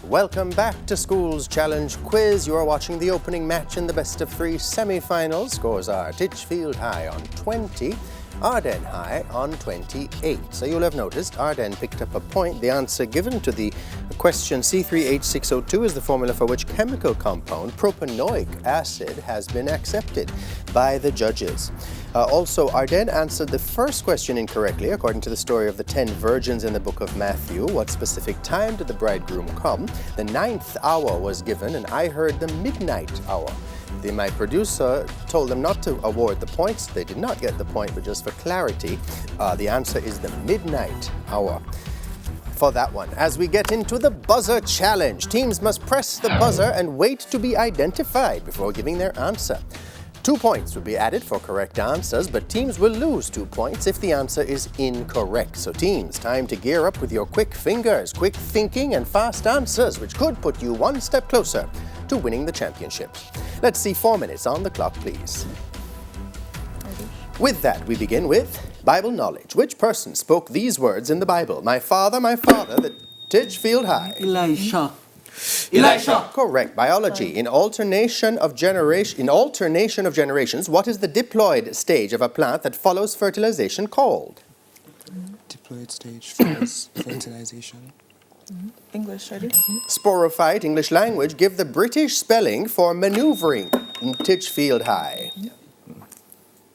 Welcome back to School's Challenge Quiz. You are watching the opening match in the best of three semi-finals. Scores are Titchfield High on 20, Ardenne High on 28. So you'll have noticed Ardenne picked up a point. The answer given to the question C3H6O2 is the formula for which chemical compound propanoic acid has been accepted by the judges. Also, Ardenne answered the first question incorrectly. According to the story of the 10 virgins in the book of Matthew, what specific time did the bridegroom come? The 9th hour was given, and I heard the midnight hour. My producer told them not to award the points. They did not get the point, but just for clarity, the answer is the midnight hour for that one. As we get into the buzzer challenge, teams must press the buzzer and wait to be identified before giving their answer. 2 points will be added for correct answers, but teams will lose 2 points if the answer is incorrect. So teams, time to gear up with your quick fingers, quick thinking, and fast answers, which could put you one step closer to winning the championship. Let's see 4 minutes on the clock, please. With that, we begin with Bible knowledge. Which person spoke these words in the Bible? My father, the Titchfield High. Elisha. Correct. Biology. In alternation of generations, what is the diploid stage of a plant that follows fertilization called? Diploid stage follows fertilization. English, ready? Sporophyte, English language. Give the British spelling for maneuvering in Titchfield High.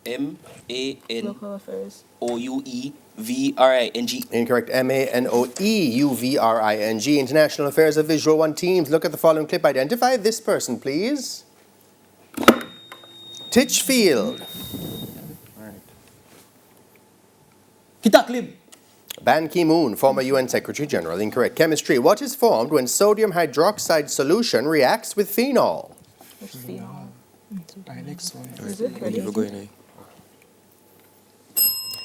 M-A-N-O-U-E-V-R-I-N-G. Incorrect. M-A-N-O-E-U-V-R-I-N-G. International Affairs of Visual 1 teams. Look at the following clip. Identify this person, please. Titchfield. Kitaklib. Ban Ki-moon, former UN Secretary General. Incorrect. Chemistry. What is formed when sodium hydroxide solution reacts with phenol? Next one.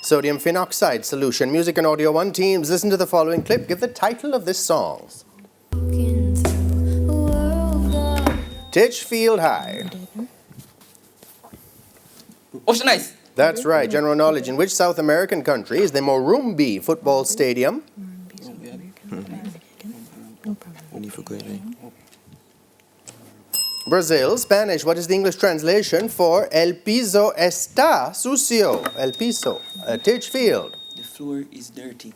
Sodium phenoxide solution. Music and Audio 1 teams, listen to the following clip. Give the title of this song. Titchfield High. Ocean Ice. That's right. General knowledge. In which South American country is the Morumbi football stadium? Brazil. Spanish. What is the English translation for El piso está sucio? El piso. Titchfield. The floor is dirty.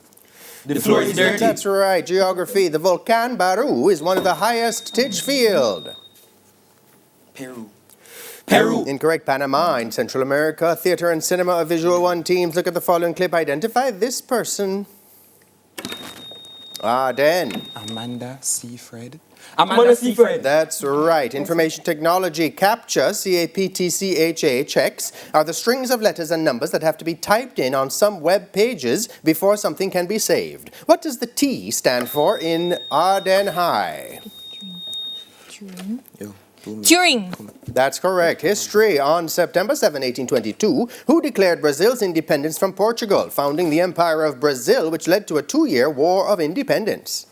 The floor is dirty. That's right. Geography. The volcan Baru is one of the highest. Titchfield. Peru. Incorrect. Panama. In Central America. Theater and cinema of Visual 1 teams. Look at the following clip. Identify this person. Ardenne. Amanda Seyfried. That's right. Information technology. CAPTCHA, C-A-P-T-C-H-A, checks are the strings of letters and numbers that have to be typed in on some web pages before something can be saved. What does the T stand for in Ardenne High? Turing. That's correct. History. On September 7, 1822, who declared Brazil's independence from Portugal, founding the Empire of Brazil, which led to a 2-year war of independence?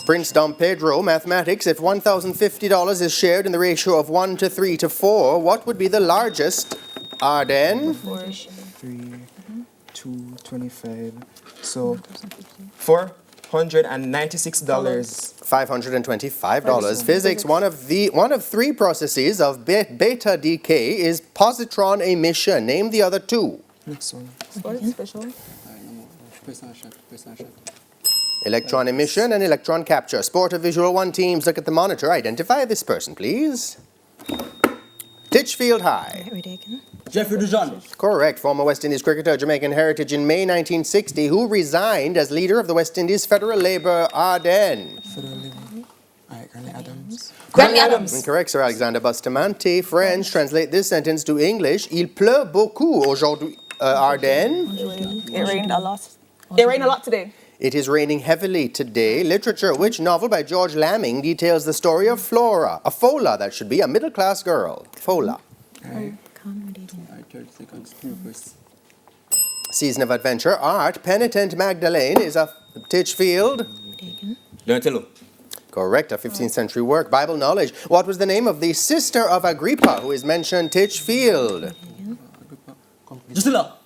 Prince Dom Pedro. Mathematics. If $1,050 is shared in the ratio of 1 to 3 to 4, what would be the largest? Ardenne? 3, 2, 25. So, $496. $525. Physics. One of 3 processes of beta decay is positron emission. Name the other 2. Next one. Electron emission and electron capture. Sport of Visual 1 teams. Look at the monitor. Identify this person, please. Titchfield High. Jeffrey Dujon. Correct. Former West Indies cricketer, Jamaican heritage in May 1960, who resigned as leader of the West Indies Federal Labour Ardenne. Granny Adams. Incorrect, Sir Alexander Bustamante. French. Translate this sentence to English. Il pleut beaucoup aujourd'hui. Ardenne. It rained a lot. It rained a lot today. It is raining heavily today. Literature. Which novel by George Lamming details the story of Flora? A Fola, that should be a middle-class girl. Fola. Season of Adventure. Art. Penitent Magdalene is a Titchfield. Donatello. Correct, a 15th century work. Bible knowledge. What was the name of the sister of Agrippa who is mentioned Titchfield? Drusilla.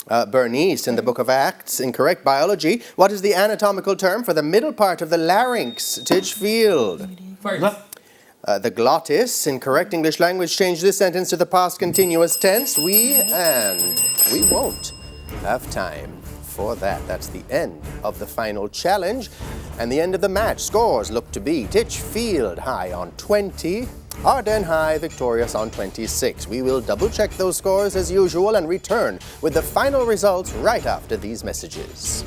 Bernice in the Book of Acts, incorrect. Biology, what is the anatomical term for the middle part of the larynx? Titchfield. The glottis, incorrect. English language, change this sentence to the past continuous tense. We won't have time for that. That's the end of the final challenge and the end of the match. Scores look to be Titchfield High on 20, Ardenne High victorious on 26. We will double check those scores as usual and return with the final results right after these messages.